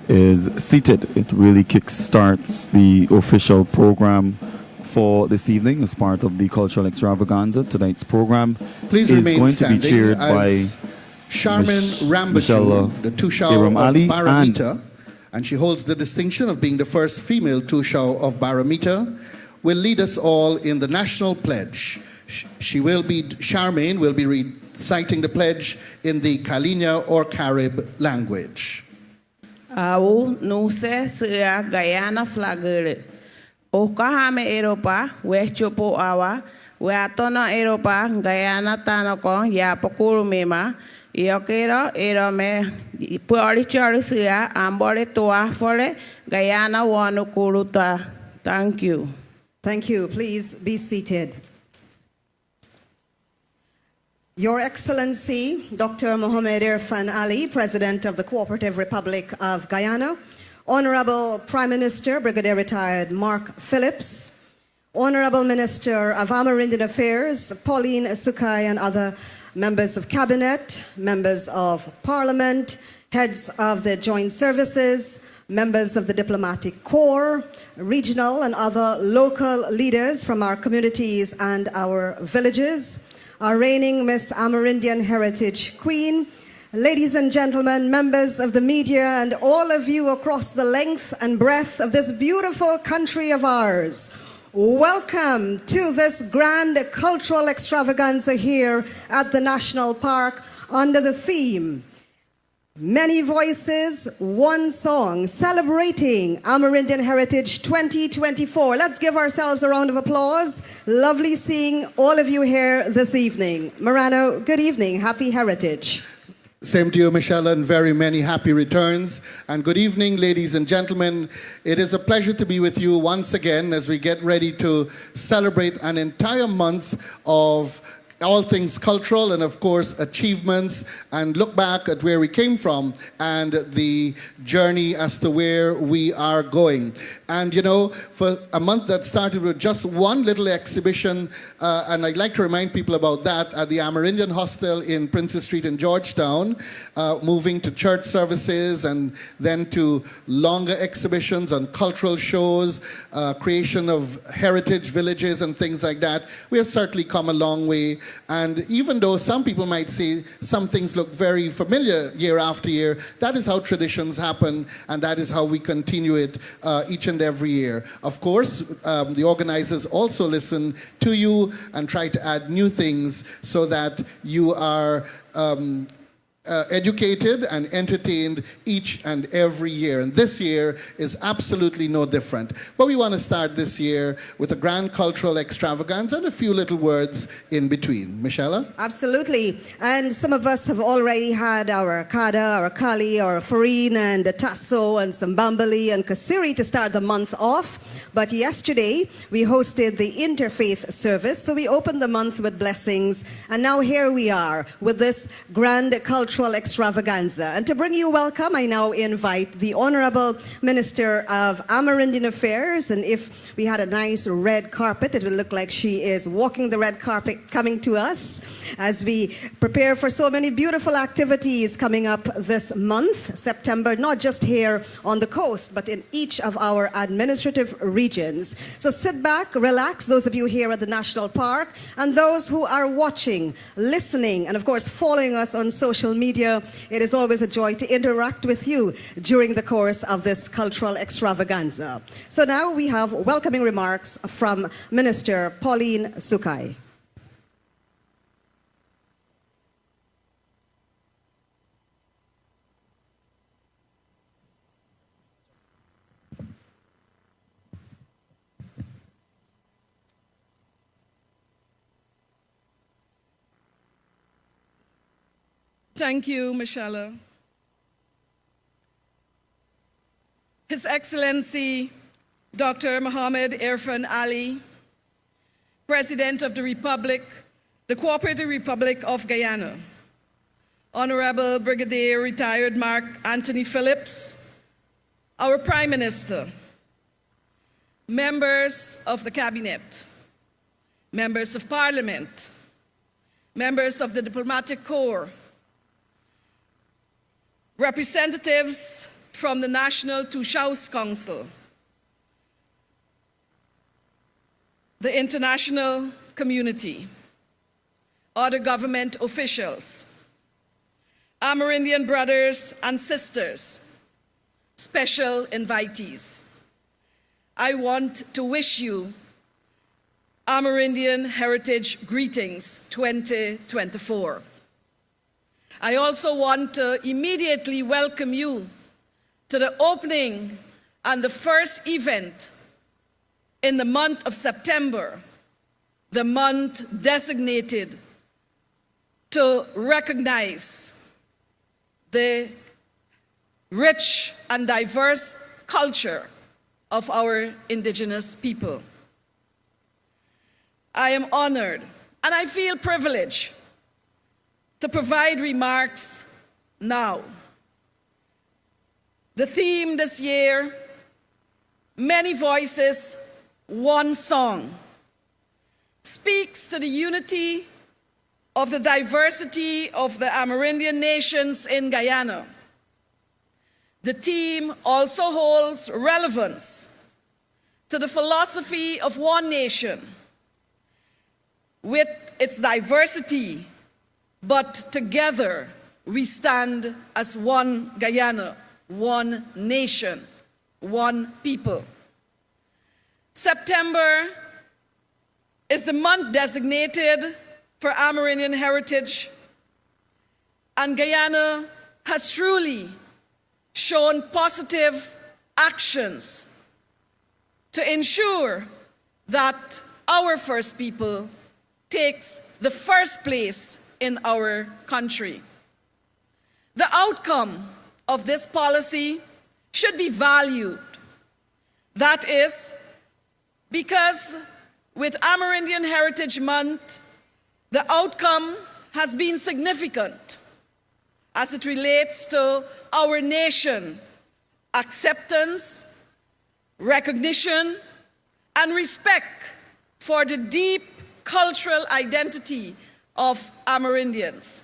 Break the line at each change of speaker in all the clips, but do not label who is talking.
is seated, it really kickstarts the official program for this evening as part of the cultural extravaganza. Tonight's program
Please
is
remain
going to be
standing
chaired by
Charmin
Michelle
Rambachou, the Tushao of
Ali,
Baramita, and she holds the distinction of being the first female Tushao of Baramita, will lead us all in the national pledge. Charmaine will be reciting the pledge in the Kalinya or Carib language.
Au no se sea Guyana flagere. O kahame Europa, we chopo awa, we atona Europa, Guyana tanoko, ya pokuru mema, iokero, erome, puari chorisia, ambore toa fore, Guyana wanu kuruta. Thank you.
Thank you. Please be seated. Your Excellency, Dr. Mohamed Irfan Ali, President of the Cooperative Republic of Guyana, Honorable Prime Minister, Brigadier Retired Mark Phillips, Honorable Minister of Amerindian Affairs, Pauline Sukai, and other members of Cabinet, members of Parliament, heads of the joint services, members of the Diplomatic Corps, regional and other local leaders from our communities and our villages, our reigning Miss Amerindian Heritage Queen, ladies and gentlemen, members of the media, and all of you across the length and breadth of this beautiful country of ours. Welcome to this grand cultural extravaganza here at the National Park under the theme, Many Voices, One Song, celebrating Amerindian Heritage 2024. Let's give ourselves a round of applause. Lovely seeing all of you here this evening. Morano, good evening. Happy Heritage.
Same to you, Michelle, and very many happy returns. And good evening, ladies and gentlemen. It is a pleasure to be with you once again as we get ready to celebrate an entire month of all things cultural and, of course, achievements, and look back at where we came from and the journey as to where we are going. And, you know, for a month that started with just one little exhibition, and I'd like to remind people about that, at the Amerindian Hostel in Princess Street in Georgetown, moving to church services and then to longer exhibitions on cultural shows, creation of heritage villages and things like that. We have certainly come a long way. And even though some people might say some things look very familiar year after year, that is how traditions happen, and that is how we continue it each and every year. Of course, the organizers also listen to you and try to add new things so that you are educated and entertained each and every year. And this year is absolutely no different. But we want to start this year with a grand cultural extravaganza and a few little words in between. Michelle?
Absolutely. And some of us have already had our Kada, our Kali, our Farine, and the Tasso, and some Bambali and Kasiri to start the month off. But yesterday, we hosted the interfaith service, so we opened the month with blessings. And now here we are with this grand cultural extravaganza. And to bring you welcome, I now invite the Honorable Minister of Amerindian Affairs. And if we had a nice red carpet, it would look like she is walking the red carpet coming to us as we prepare for so many beautiful activities coming up this month, September, not just here on the coast, but in each of our administrative regions. So sit back, relax, those of you here at the National Park, and those who are watching, listening, and of course following us on social media. It is always a joy to interact with you during the course of this cultural extravaganza. So now we have welcoming remarks from Minister Pauline Sukai.
Thank you, Michelle. His Excellency, Dr. Mohamed Irfan Ali, President of the Republic, the Cooperative Republic of Guyana, Honorable Brigadier Retired Mark Anthony Phillips, our Prime Minister, members of the Cabinet, members of Parliament, members of the Diplomatic Corps, representatives from the National Tushaus Council, the international community, other government officials, Amerindian brothers and sisters, special invitees. I want to wish you Amerindian Heritage Greetings 2024. I also want to immediately welcome you to the opening and the first event in the month of September, the month designated to recognize the rich and diverse culture of our indigenous people. I am honored and I feel privileged to provide remarks now. The theme this year, Many Voices, One Song, speaks to the unity of the diversity of the Amerindian nations in Guyana. The theme also holds relevance to the philosophy of one nation with its diversity, but together we stand as one Guyana, one nation, one people. September is the month designated for Amerindian heritage, and Guyana has truly shown positive actions to ensure that our First People takes the first place in our country. The outcome of this policy should be valued. That is because with Amerindian Heritage Month, the outcome has been significant as it relates to our nation, acceptance, recognition, and respect for the deep cultural identity of Amerindians.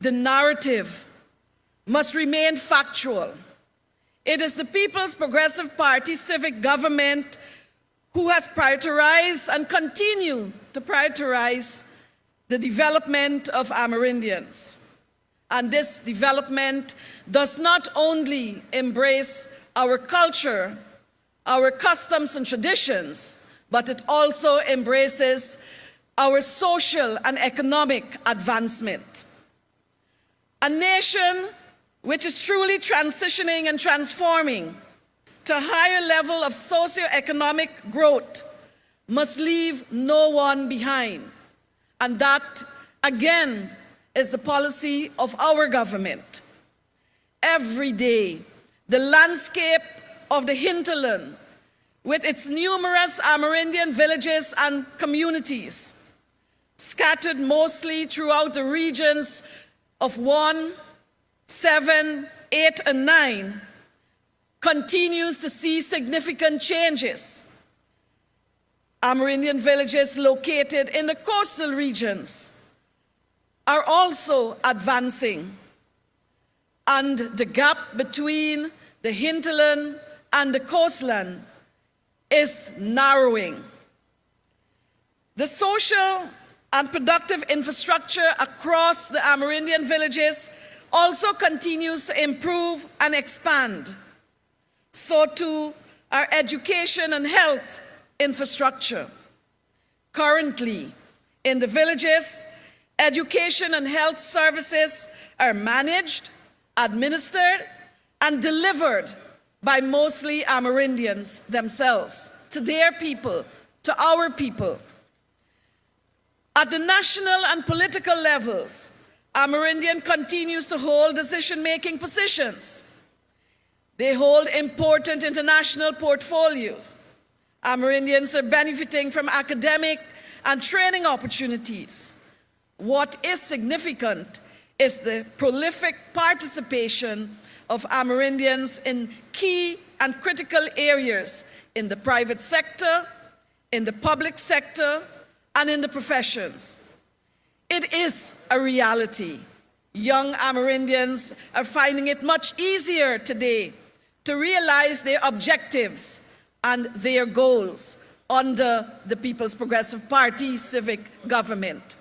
The narrative must remain factual. It is the People's Progressive Party civic government who has prioritized and continue to prioritize the development of Amerindians. And this development does not only embrace our culture, our customs and traditions, but it also embraces our social and economic advancement. A nation which is truly transitioning and transforming to a higher level of socioeconomic growth must leave no one behind. And that, again, is the policy of our government. Every day, the landscape of the hinterland, with its numerous Amerindian villages and communities, scattered mostly throughout the regions of 1, 7, 8, and 9, continues to see significant changes. Amerindian villages located in the coastal regions are also advancing, and the gap between the hinterland and the coastland is narrowing. The social and productive infrastructure across the Amerindian villages also continues to improve and expand. So too our education and health infrastructure. Currently, in the villages, education and health services are managed, administered, and delivered by mostly Amerindians themselves, to their people, to our people. At the national and political levels, Amerindian continues to hold decision-making positions. They hold important international portfolios. Amerindians are benefiting from academic and training opportunities. What is significant is the prolific participation of Amerindians in key and critical areas in the private sector, in the public sector, and in the professions. It is a reality young Amerindians are finding it much easier today to realize their objectives and their goals under the People's Progressive Party civic government.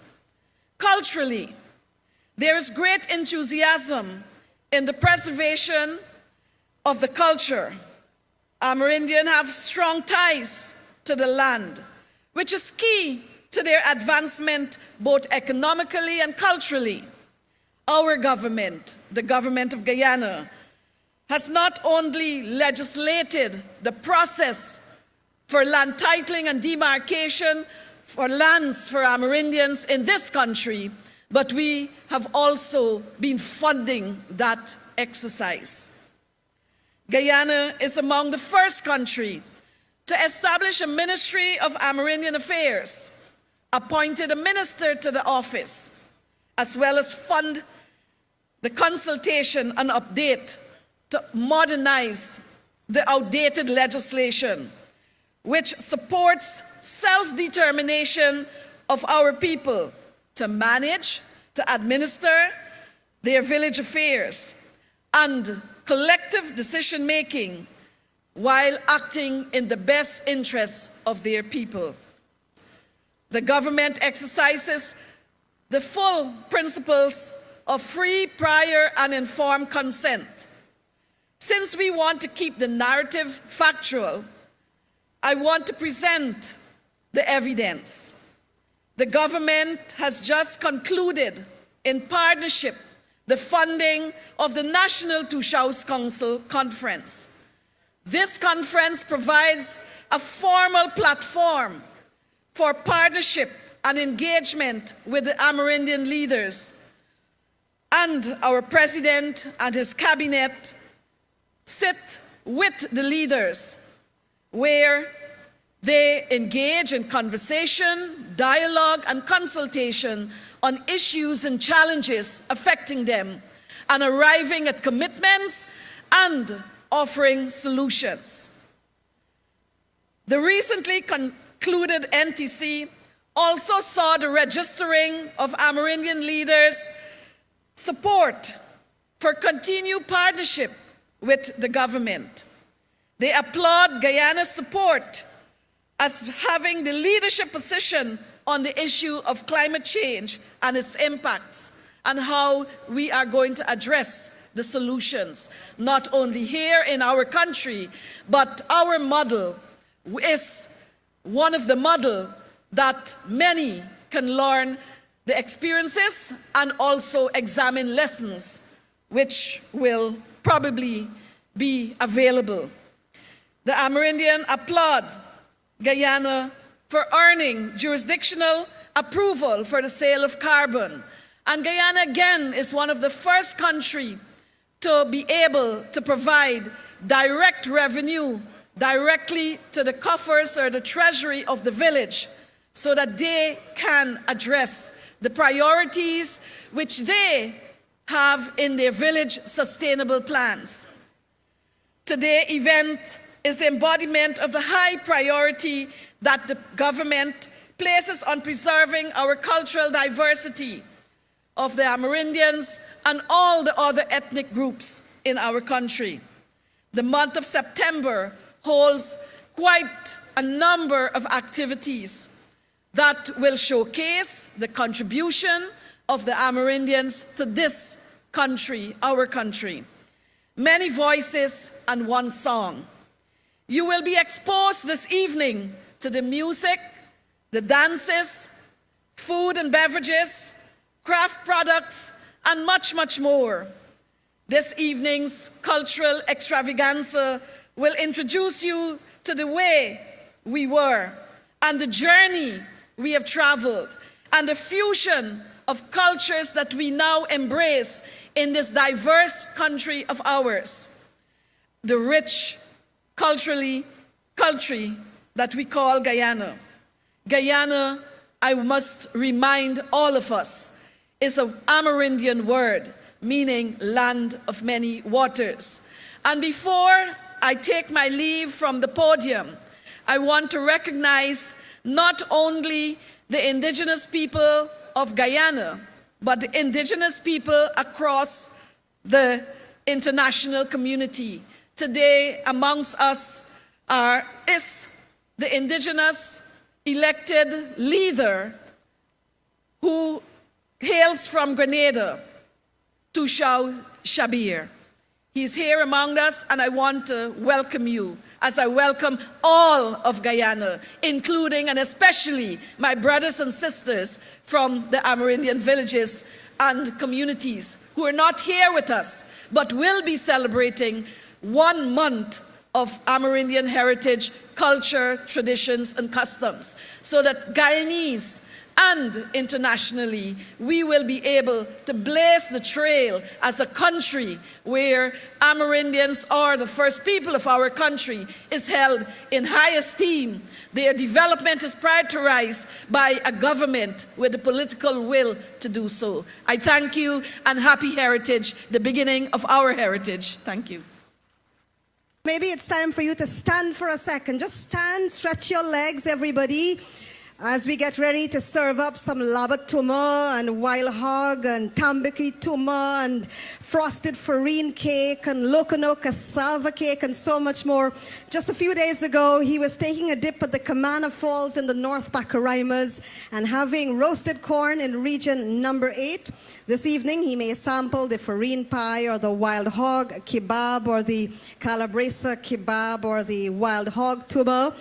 Culturally, there is great enthusiasm in the preservation of the culture. Amerindians have strong ties to the land, which is key to their advancement both economically and culturally. Our government, the government of Guyana, has not only legislated the process for land titling and demarcation for lands for Amerindians in this country, but we have also been funding that exercise. Guyana is among the first countries to establish a Ministry of Amerindian Affairs, appointed a minister to the office, as well as fund the consultation and update to modernize the outdated legislation, which supports self-determination of our people to manage, to administer their village affairs and collective decision-making while acting in the best interests of their people. The government exercises the full principles of free, prior, and informed consent. Since we want to keep the narrative factual, I want to present the evidence. The government has just concluded, in partnership, the funding of the National Two-Shows Council Conference. This conference provides a formal platform for partnership and engagement with the Amerindian leaders, and our president and his cabinet sit with the leaders where they engage in conversation, dialogue, and consultation on issues and challenges affecting them, and arriving at commitments and offering solutions. The recently concluded NTC also saw the registering of Amerindian leaders' support for continued partnership with the government. They applaud Guyana's support as having the leadership position on the issue of climate change and its impacts, and how we are going to address the solutions, not only here in our country, but our model is one of the models that many can learn the experiences and also examine lessons which will probably be available. The Amerindian applauds Guyana for earning jurisdictional approval for the sale of carbon. And Guyana again is one of the first countries to be able to provide direct revenue directly to the coffers or the treasury of the village, so that they can address the priorities which they have in their village sustainable plans. Today's event is the embodiment of the high priority that the government places on preserving our cultural diversity of the Amerindians and all the other ethnic groups in our country. The month of September holds quite a number of activities that will showcase the contribution of the Amerindians to this country, our country. Many voices and one song. You will be exposed this evening to the music, the dances, food and beverages, craft products, and much, much more. This evening's cultural extravaganza will introduce you to the way we were and the journey we have traveled and the fusion of cultures that we now embrace in this diverse country of ours. The rich country that we call Guyana. Guyana, I must remind all of us, is an Amerindian word meaning land of many waters. And before I take my leave from the podium, I want to recognize not only the indigenous people of Guyana, but the indigenous people across the international community. Today, amongst us is the indigenous elected leader who hails from Grenada, Tushau Shabir. He's here among us, and I want to welcome you, as I welcome all of Guyana, including and especially my brothers and sisters from the Amerindian villages and communities who are not here with us, but will be celebrating 1 month of Amerindian heritage, culture, traditions, and customs, so that Guyanese and internationally, we will be able to blaze the trail as a country where Amerindians, or the first people of our country, is held in high esteem. Their development is prioritized by a government with the political will to do so. I thank you, and happy heritage, the beginning of our heritage. Thank you.
Maybe it's time for you to stand for a second. Just stand, stretch your legs, everybody, as we get ready to serve up some labat tuma and wild hog and tambaki tuma and frosted farine cake and locono cassava cake and so much more. Just a few days ago, he was taking a dip at the Kamana Falls in the North Pacaraimans and having roasted corn in region number 8. This evening, he may sample the farine pie or the wild hog kebab or the calabresa kebab or the wild hog tuma.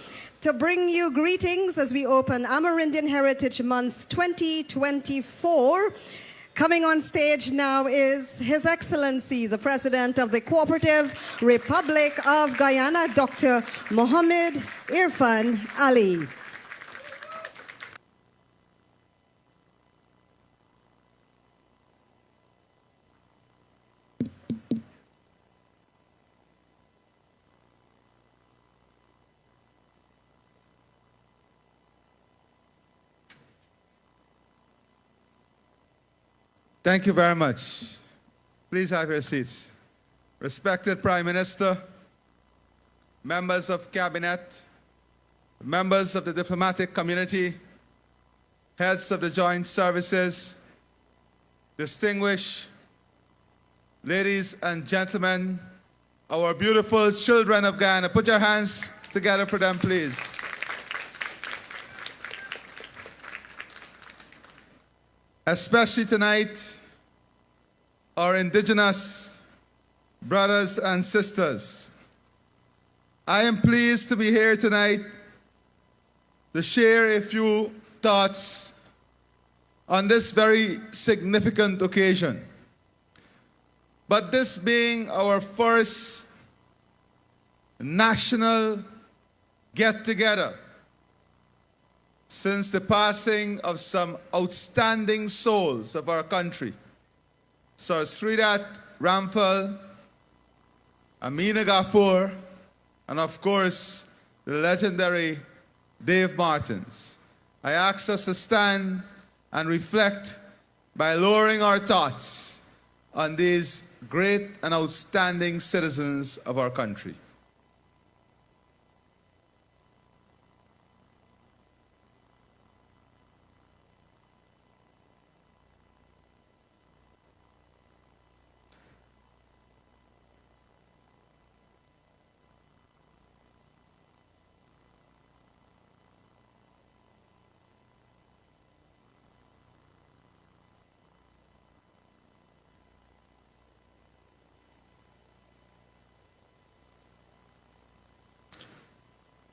To bring you greetings as we open Amerindian Heritage Month 2024. Coming on stage now is His Excellency, the President of the Cooperative Republic of Guyana, Dr. Mohamed Irfan Ali.
Thank you very much. Please have your seats. Respected Prime Minister, members of Cabinet, members of the diplomatic community, heads of the joint services, distinguished ladies and gentlemen, our beautiful children of Guyana. Put your hands together for them, please. Especially tonight, our indigenous brothers and sisters. I am pleased to be here tonight to share a few thoughts on this very significant occasion. But this being our first national get-together since the passing of some outstanding souls of our country, Sir Sridat Ramphal, Amina Ghaffur, and of course, the legendary Dave Martins. I ask us to stand and reflect by lowering our thoughts on these great and outstanding citizens of our country.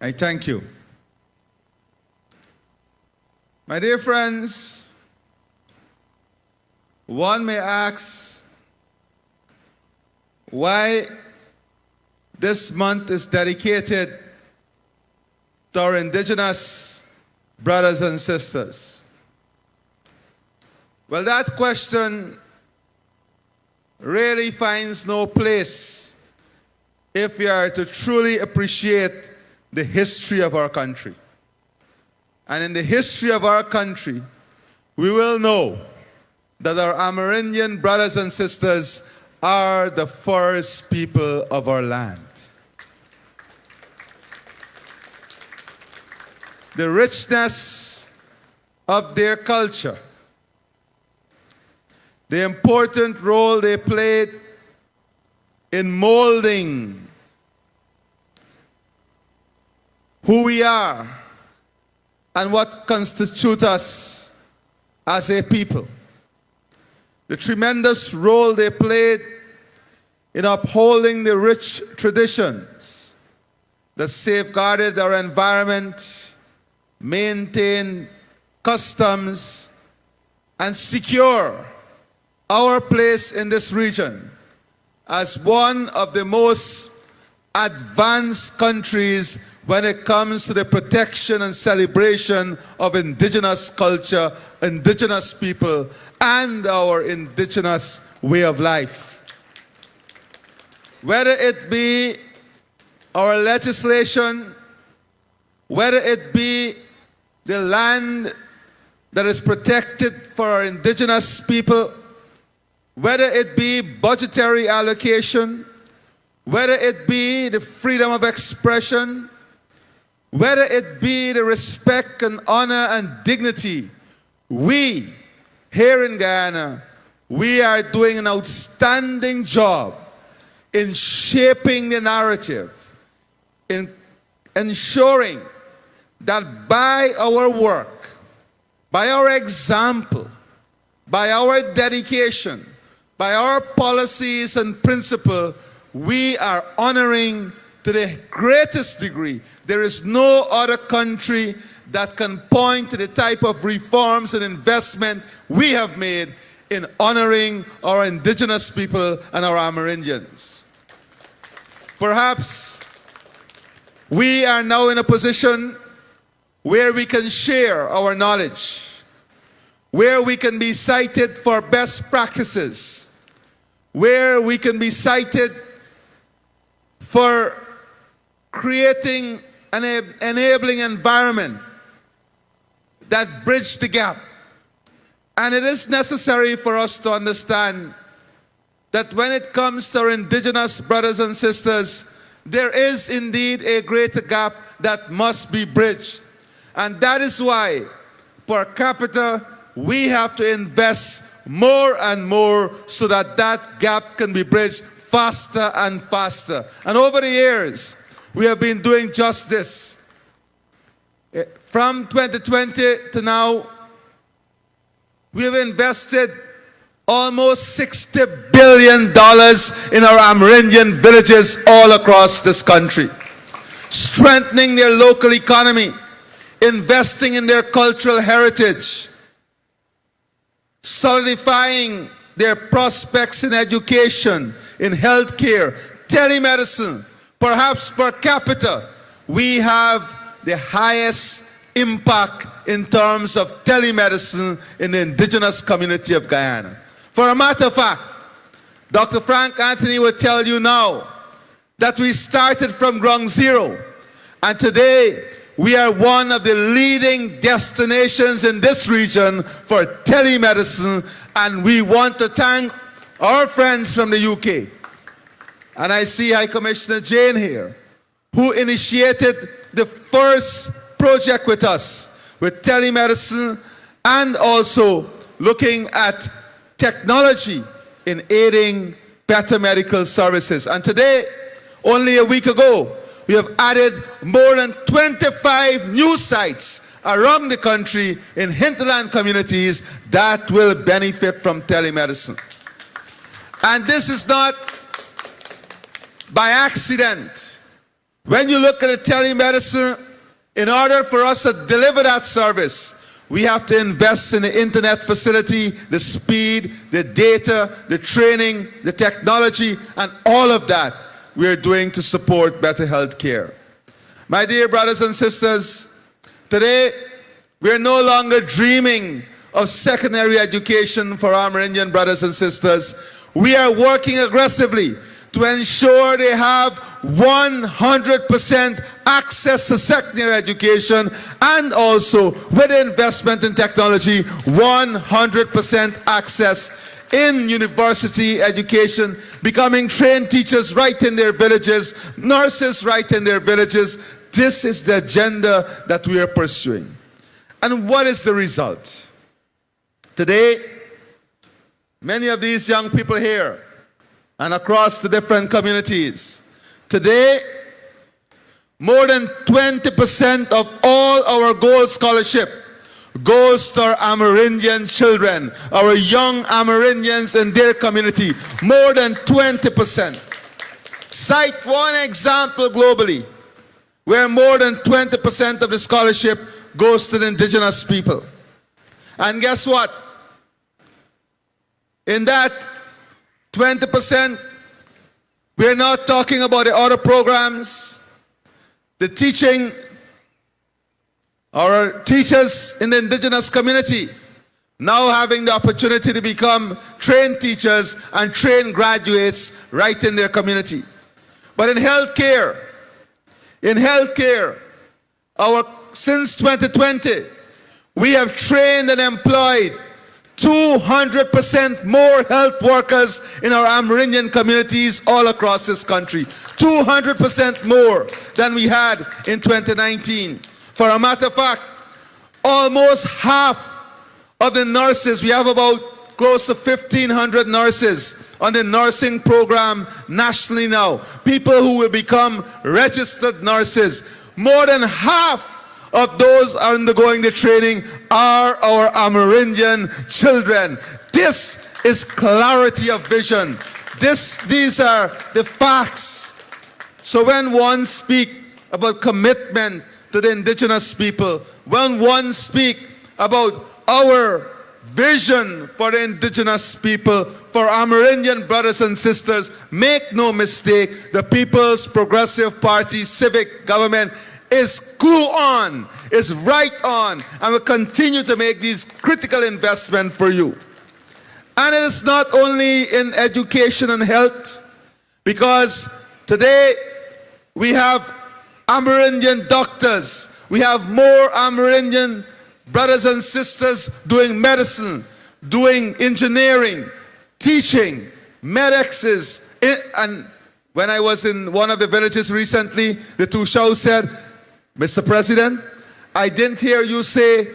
I thank you. My dear friends, one may ask why this month is dedicated to our indigenous brothers and sisters. Well, that question really finds no place if we are to truly appreciate the history of our country. And in the history of our country, we will know that our Amerindian brothers and sisters are the first people of our land. The richness of their culture, the important role they played in molding who we are and what constitutes us as a people. The tremendous role they played in upholding the rich traditions that safeguarded our environment, maintained customs, and secure our place in this region as one of the most advanced countries when it comes to the protection and celebration of indigenous culture, indigenous people, and our indigenous way of life. Whether it be our legislation, whether it be the land that is protected for our indigenous people, whether it be budgetary allocation, whether it be the freedom of expression, whether it be the respect and honor and dignity, we here in Guyana, we are doing an outstanding job in shaping the narrative, in ensuring that by our work, by our example, by our dedication, by our policies and principle, we are honoring to the greatest degree. There is no other country that can point to the type of reforms and investment we have made in honoring our indigenous people and our Amerindians. Perhaps we are now in a position where we can share our knowledge, where we can be cited for best practices, where we can be cited for creating an enabling environment that bridge the gap. And it is necessary for us to understand that when it comes to our indigenous brothers and sisters, there is indeed a greater gap that must be bridged. And that is why, per capita, we have to invest more and more so that that gap can be bridged faster and faster. And over the years, we have been doing just this. From 2020 to now, we have invested almost $60 billion in our Amerindian villages all across this country, strengthening their local economy, investing in their cultural heritage, solidifying their prospects in education, in healthcare, telemedicine. Perhaps per capita, we have the highest impact in terms of telemedicine in the indigenous community of Guyana. For a matter of fact, Dr. Frank Anthony will tell you now that we started from ground zero, and today we are one of the leading destinations in this region for telemedicine, and we want to thank our friends from the UK. And I see High Commissioner Jane here, who initiated the first project with us, with telemedicine, and also looking at technology in aiding better medical services. And today, only a week ago, we have added more than 25 new sites around the country in hinterland communities that will benefit from telemedicine. And this is not by accident. When you look at the telemedicine, in order for us to deliver that service, we have to invest in the internet facility, the speed, the data, the training, the technology, and all of that we are doing to support better health care. My dear brothers and sisters, today we are no longer dreaming of secondary education for our Amerindian brothers and sisters. We are working aggressively to ensure they have 100% access to secondary education, and also with investment in technology, 100% access in university education, becoming trained teachers right in their villages, nurses right in their villages. This is the agenda that we are pursuing. And what is the result? Today, many of these young people here and across the different communities. Today, more than 20% of all our gold scholarship goes to our Amerindian children, our young Amerindians in their community. More than 20%. Cite one example globally where more than 20% of the scholarship goes to the indigenous people. And guess what? In that 20%, we're not talking about the other programs, the teaching, our teachers in the indigenous community now having the opportunity to become trained teachers and trained graduates right in their community. But in healthcare, since 2020, we have trained and employed 200% more health workers in our Amerindian communities all across this country. 200% more than we had in 2019. For a matter of fact, almost half of the nurses, we have about close to 1,500 nurses on the nursing program nationally now. People who will become registered nurses. More than half of those undergoing the training are our Amerindian children. This is clarity of vision. These are the facts. So when one speaks about commitment to the indigenous people, when one speaks about our vision for the indigenous people, for Amerindian brothers and sisters, make no mistake, the People's Progressive Party civic government is cool on, is right on, and will continue to make these critical investments for you. And it is not only in education and health, because today we have Amerindian doctors, we have more Amerindian brothers and sisters doing medicine, doing engineering, teaching, medics. And when I was in one of the villages recently, the Tushao said, Mr. President, I didn't hear you say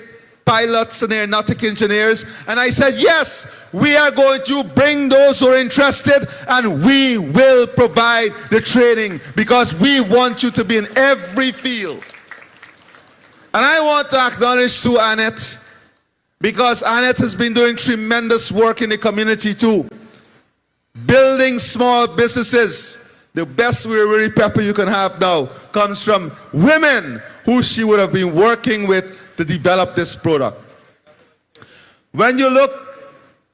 pilots and aeronautic engineers. And I said, yes, we are going to bring those who are interested and we will provide the training because we want you to be in every field. And I want to acknowledge too Annette, because Annette has been doing tremendous work in the community too. Building small businesses. The best Wiri pepper you can have now comes from women who she would have been working with to develop this product. When you look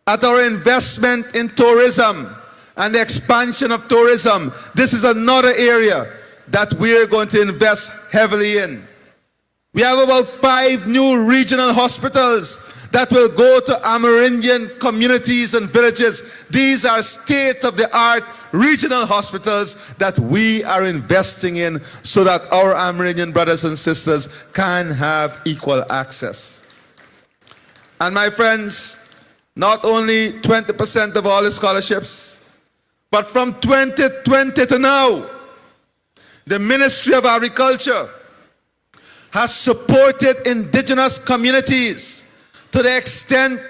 at our investment in tourism and the expansion of tourism, this is another area that we're going to invest heavily in. We have about 5 new regional hospitals that will go to Amerindian communities and villages. These are state-of-the-art regional hospitals that we are investing in so that our Amerindian brothers and sisters can have equal access. And my friends, not only 20% of all the scholarships, but from 2020 to now, the Ministry of Agriculture has supported indigenous communities to the extent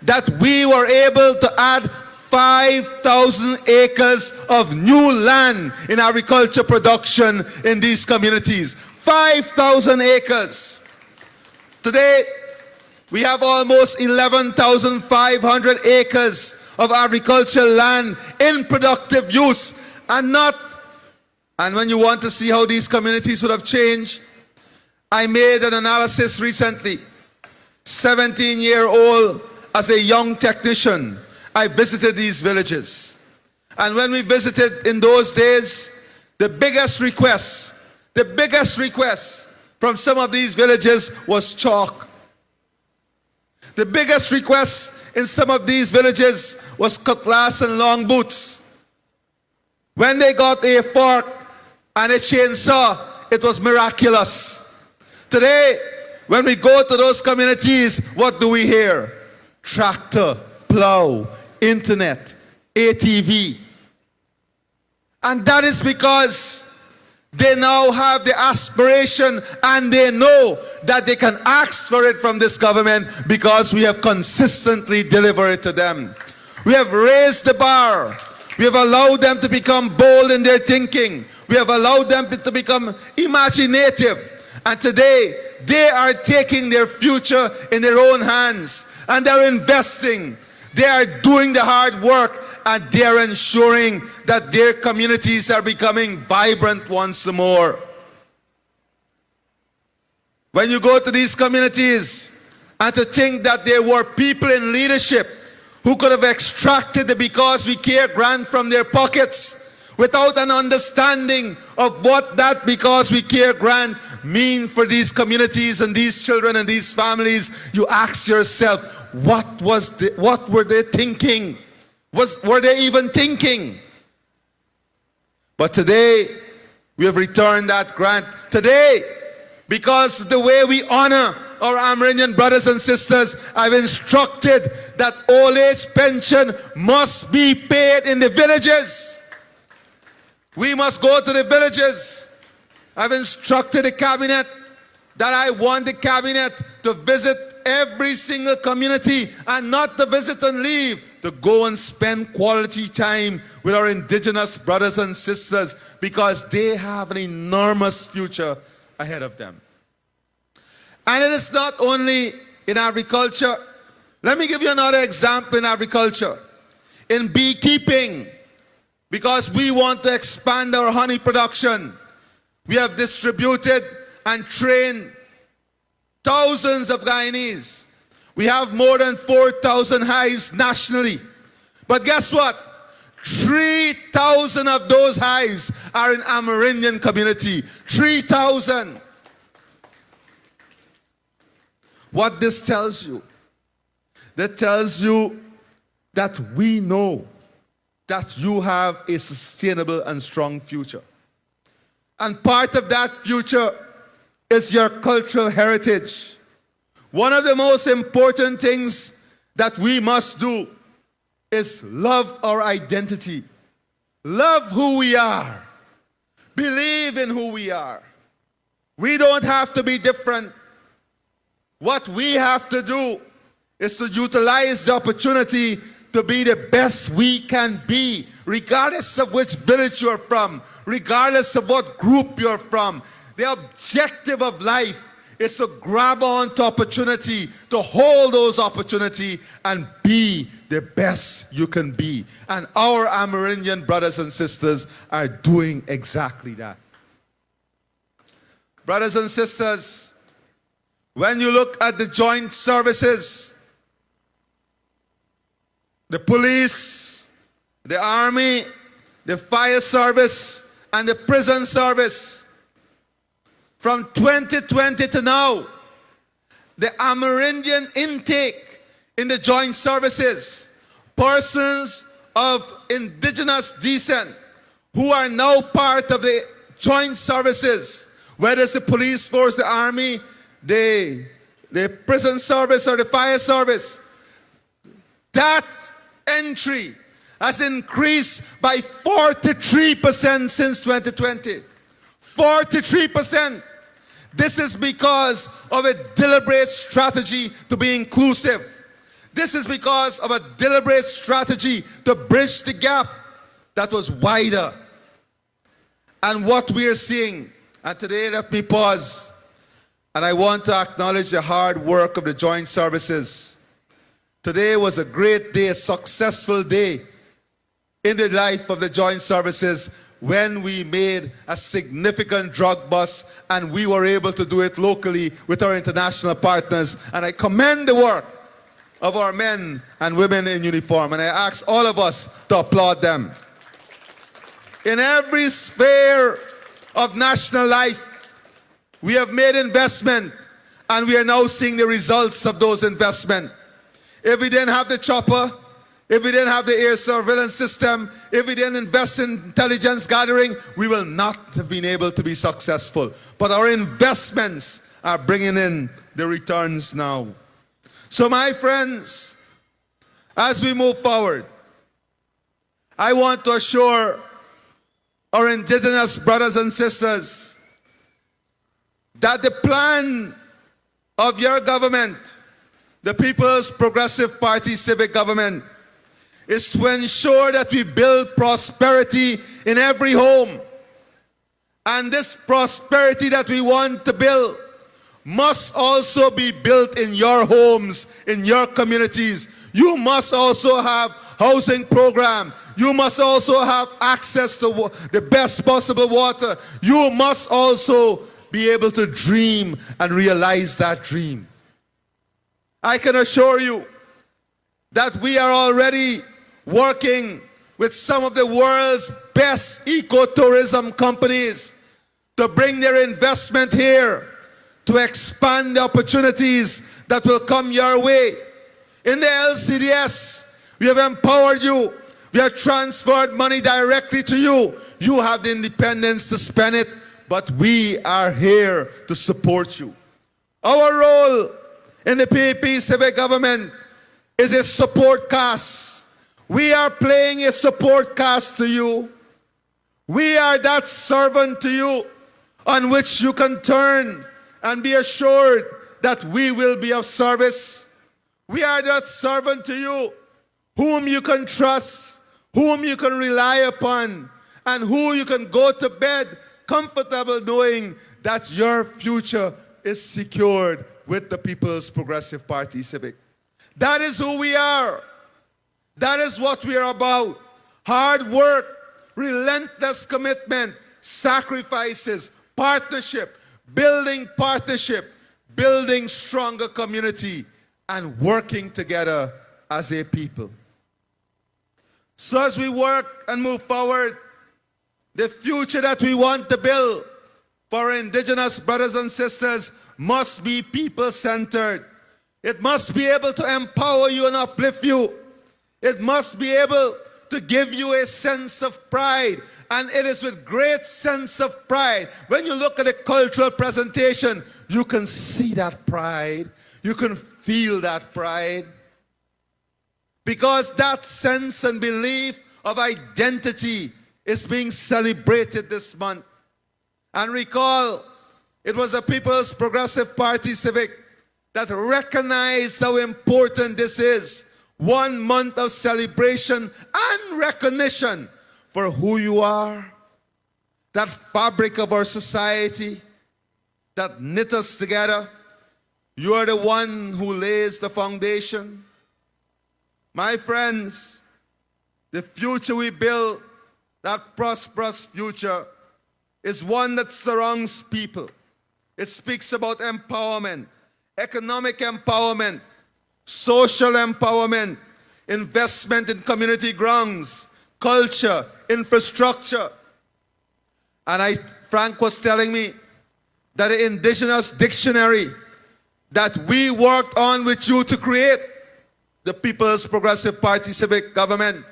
that we were able to add 5,000 acres of new land in agriculture production in these communities. 5,000 acres. Today, we have almost 11,500 acres of agricultural land in productive use. And when you want to see how these communities would have changed, I made an analysis recently. 17-year-old as a young technician, I visited these villages. And when we visited in those days, the biggest request from some of these villages was chalk. The biggest request in some of these villages was cutlass and long boots. When they got a fork and a chainsaw, it was miraculous. Today, when we go to those communities, what do we hear? Tractor, plow, internet, ATV. And that is because they now have the aspiration and they know that they can ask for it from this government because we have consistently delivered it to them. We have raised the bar. We have allowed them to become bold in their thinking. We have allowed them to become imaginative. And today, they are taking their future in their own hands. And they're investing. They are doing the hard work. And they're ensuring that their communities are becoming vibrant once more. When you go to these communities, and to think that there were people in leadership who could have extracted the Because We Care grant from their pockets without an understanding of what that Because We Care grant mean for these communities and these children and these families, you ask yourself, what were they thinking? Were they even thinking? But today, we have returned that grant. Today, because the way we honor our Amerindian brothers and sisters, I've instructed that old age pension must be paid in the villages. We must go to the villages. I've instructed the cabinet that I want the cabinet to visit every single community and not to visit and leave, to go and spend quality time with our indigenous brothers and sisters, because they have an enormous future ahead of them. And it is not only in agriculture. Let me give you another example in agriculture. In beekeeping, because we want to expand our honey production, we have distributed and trained thousands of Guyanese. We have more than 4,000 hives nationally. But guess what? 3,000 of those hives are in Amerindian community. 3,000. What this tells you? That tells you that we know that you have a sustainable and strong future. And part of that future is your cultural heritage. One of the most important things that we must do is love our identity. Love who we are. Believe in who we are. We don't have to be different. What we have to do is to utilize the opportunity to be the best we can be, regardless of which village you're from, regardless of what group you're from. The objective of life is to grab on to opportunity, to hold those opportunity and be the best you can be. And our Amerindian brothers and sisters are doing exactly that. Brothers and sisters, when you look at the joint services, the police, the army, the fire service, and the prison service, from 2020 to now, the Amerindian intake in the joint services, persons of indigenous descent who are now part of the joint services, whether it's the police force, the army, the prison service, or the fire service, that entry has increased by 43% since 2020. 43%. This is because of a deliberate strategy to be inclusive. This is because of a deliberate strategy to bridge the gap that was wider. And what we are seeing, and today let me pause, and I want to acknowledge the hard work of the joint services. Today was a great day, a successful day in the life of the joint services, when we made a significant drug bust, and we were able to do it locally with our international partners. And I commend the work of our men and women in uniform, and I ask all of us to applaud them. In every sphere of national life, we have made investment, and we are now seeing the results of those investments. If we didn't have the chopper, if we didn't have the air surveillance system, if we didn't invest in intelligence gathering, we will not have been able to be successful. But our investments are bringing in the returns now. So my friends, as we move forward, I want to assure our indigenous brothers and sisters that the plan of your government, the People's Progressive Party civic government, is to ensure that we build prosperity in every home. And this prosperity that we want to build must also be built in your homes, in your communities. You must also have housing program. You must also have access to the best possible water. You must also be able to dream and realize that dream. I can assure you that we are already working with some of the world's best ecotourism companies to bring their investment here, to expand the opportunities that will come your way. In the LCDS, we have empowered you. We have transferred money directly to you. You have the independence to spend it, but we are here to support you. Our role in the PAP civic government is a support cast. We are playing a support cast to you. We are that servant to you on which you can turn and be assured that we will be of service. We are that servant to you whom you can trust, whom you can rely upon, and who you can go to bed comfortable knowing that your future is secured with the People's Progressive Party Civic. That is who we are. That is what we are about. Hard work, relentless commitment, sacrifices, partnership, building stronger community, and working together as a people. So as we work and move forward, the future that we want to build for our indigenous brothers and sisters must be people-centered. It must be able to empower you and uplift you. It must be able to give you a sense of pride. And it is with great sense of pride. When you look at the cultural presentation, you can see that pride. You can feel that pride. Because that sense and belief of identity is being celebrated this month. And recall, it was the People's Progressive Party Civic that recognized how important this is. 1 month of celebration and recognition for who you are, that fabric of our society that knit us together. You are the one who lays the foundation. My friends, the future we build, that prosperous future, is one that surrounds people. It speaks about empowerment, economic empowerment, social empowerment, investment in community grounds, culture, infrastructure. And Frank was telling me that the indigenous dictionary that we worked on with you to create, the People's Progressive Party Civic Government,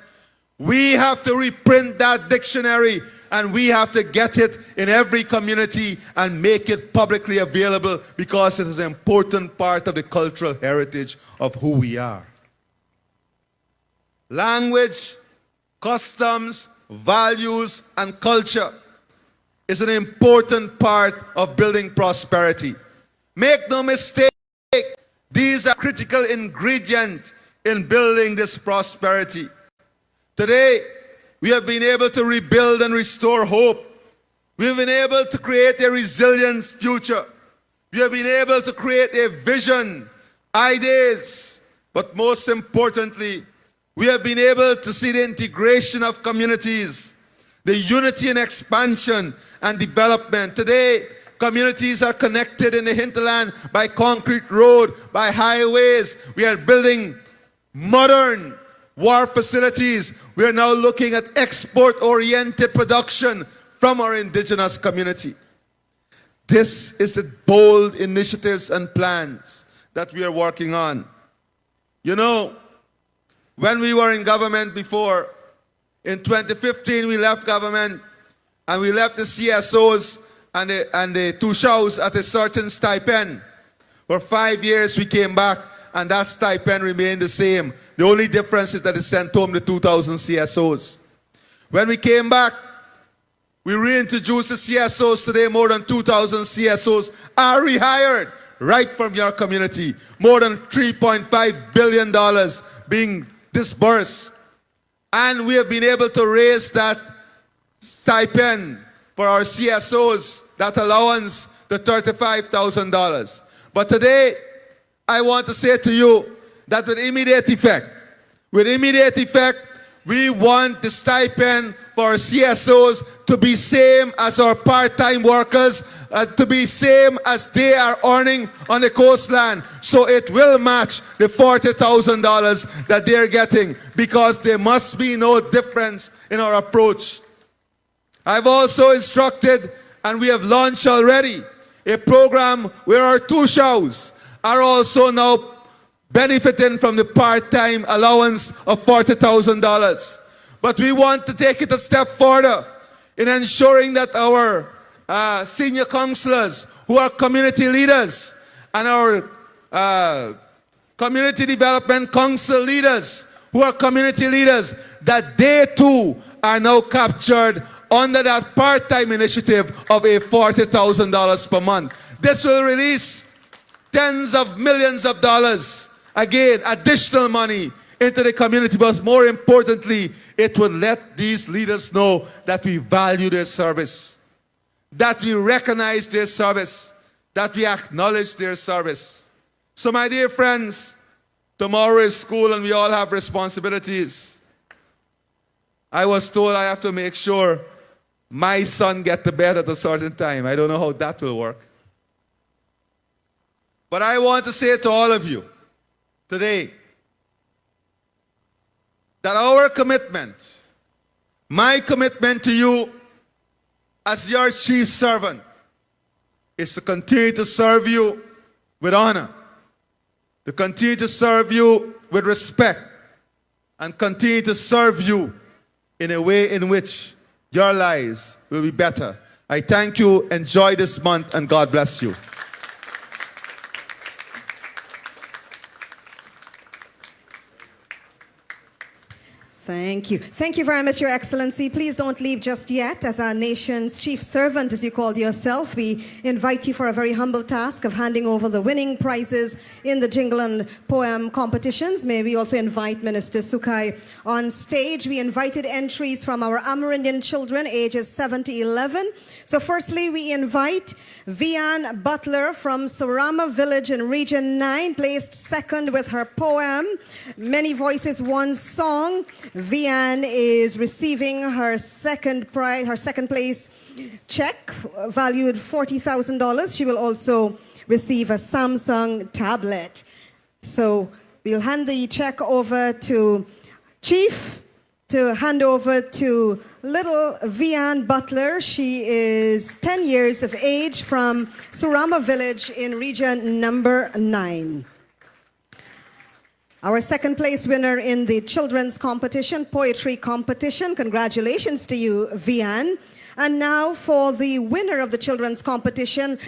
we have to reprint that dictionary and we have to get it in every community and make it publicly available because it is an important part of the cultural heritage of who we are. Language, customs, values, and culture is an important part of building prosperity. Make no mistake, these are critical ingredients in building this prosperity. Today, we have been able to rebuild and restore hope. We have been able to create a resilient future. We have been able to create a vision, ideas, but most importantly, we have been able to see the integration of communities, the unity and expansion and development. Today, communities are connected in the hinterland by concrete road, by highways. We are building modern war facilities. We are now looking at export-oriented production from our indigenous community. This is the bold initiatives and plans that we are working on. You know, when we were in government before, in 2015 we left government and we left the CSOs and the Tushos at a certain stipend. For 5 years we came back and that stipend remained the same. The only difference is that they sent home the 2,000 CSOs. When we came back, we reintroduced the CSOs. Today, more than 2,000 CSOs are rehired right from your community. More than $3.5 billion being disbursed And we have been able to raise that stipend for our CSOs, that allowance, to $35,000. But today, I want to say to you that with immediate effect, we want the stipend for our CSOs to be same as our part-time workers, to be same as they are earning on the coastline. So it will match the $40,000 that they're getting, because there must be no difference in our approach. I've also instructed, and we have launched already, a program where our Tushas are also now benefiting from the part-time allowance of $40,000. But we want to take it a step further in ensuring that our senior counselors who are community leaders and our community development council leaders who are community leaders, that they too are now captured under that part-time initiative of a $40,000 per month. This will release tens of millions of dollars, again, additional money into the community, but more importantly, it will let these leaders know that we value their service, that we recognize their service, that we acknowledge their service. So my dear friends, tomorrow is school and we all have responsibilities. I was told I have to make sure my son gets to bed at a certain time. I don't know how that will work. But I want to say to all of you today that our commitment, my commitment to you as your chief servant, is to continue to serve you with honor, to continue to serve you with respect, and continue to serve you in a way in which your lives will be better. I thank you. Enjoy this month, and God bless you.
Thank you. Thank you very much, Your Excellency. Please don't leave just yet. As our nation's chief servant, as you called yourself, we invite you for a very humble task of handing over the winning prizes in the jingle and poem competitions. May we also invite Minister Sukai on stage. We invited entries from our Amerindian children, ages 7 to 11. So firstly, we invite Vian Butler from Surama Village in Region 9, placed second with her poem, Many Voices, One Song. Vian is receiving her second place check, valued $40,000. She will also receive a Samsung tablet. So we'll hand the check over to Chief to hand over to little Vian Butler. She is 10 years of age from Surama Village in region number 9. Our second place winner in the children's competition, poetry competition. Congratulations to you, Vian. And now for the winner of the children's competition.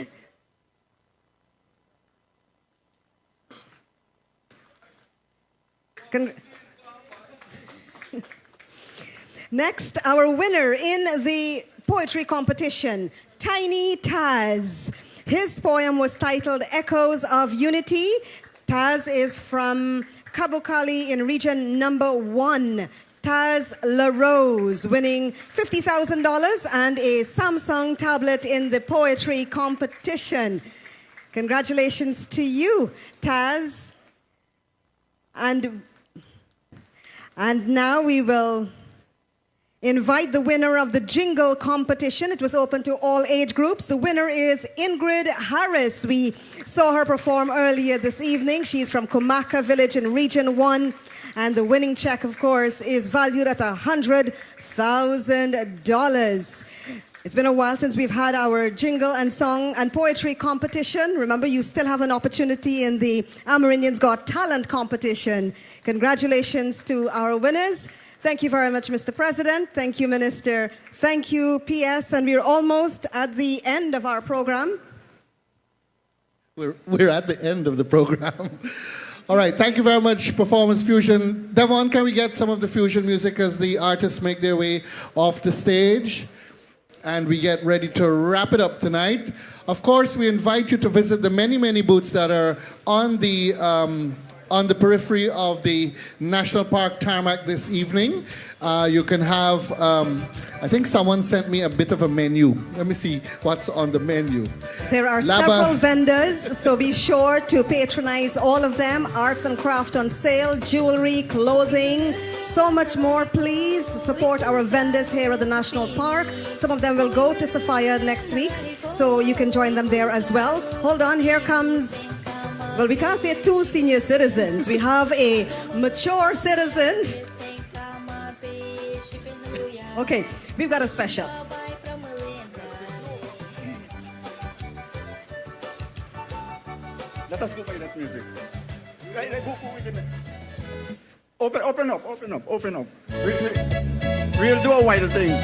Next, our winner in the poetry competition, Tiny Taz. His poem was titled Echoes of Unity. Taz is from Kabukali in region number 1. Taz LaRose, winning $50,000 and a Samsung tablet in the poetry competition. Congratulations to you, Taz. And now we will invite the winner of the jingle competition. It was open to all age groups. The winner is Ingrid Harris. We saw her perform earlier this evening. She's from Kumaka Village in Region 1. And the winning check, of course, is valued at $100,000. It's been a while since we've had our jingle and song and poetry competition. Remember, you still have an opportunity in the Amerindians Got Talent competition. Congratulations to our winners. Thank you very much, Mr. President. Thank you, Minister. Thank you, PS. And we're almost at the end of our program.
We're at the end of the program. All right, thank you very much, Performance Fusion. Devon, can we get some of the fusion music as the artists make their way off the stage? And we get ready to wrap it up tonight. Of course, we invite you to visit the many, many booths that are on the periphery of the National Park tarmac this evening. You can have, I think someone sent me a bit of a menu. Let me see what's on the menu.
There are
Laba.
several vendors, so be sure to patronize all of them. Arts and craft on sale, jewelry, clothing, so much more. Please support our vendors here at the National Park. Some of them will go to Sophia next week, so you can join them there as well. Hold on, here comes, well, we can't say two senior citizens. We have a mature citizen. Okay, we've got a special.
Let us go by that music. Right, go with it. Open up. We'll do a wild thing.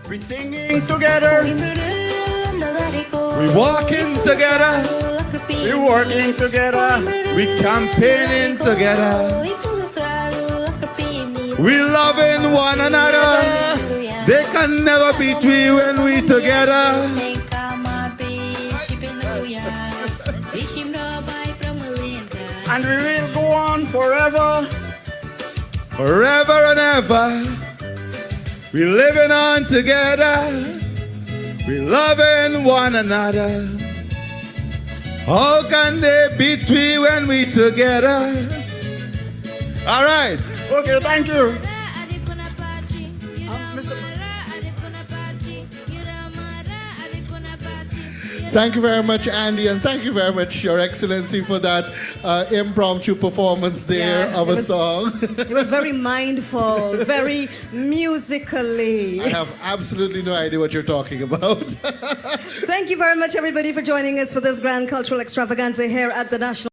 We're singing together.
We walking together.
We're working together.
We campaigning together. We loving one another. They can never beat we when we together.
And we will go on forever.
Forever and ever. We living on together. We loving one another. How can they beat we when we together? All right.
Okay, thank you.
Thank you very much, Andy, and thank you very much, Your Excellency, for that impromptu performance there
Yeah,
of
it
a
was-
song.
It was very mindful, very musically.
I have absolutely no idea what you're talking about.
Thank you very much, everybody, for joining us for this grand cultural extravaganza here at the National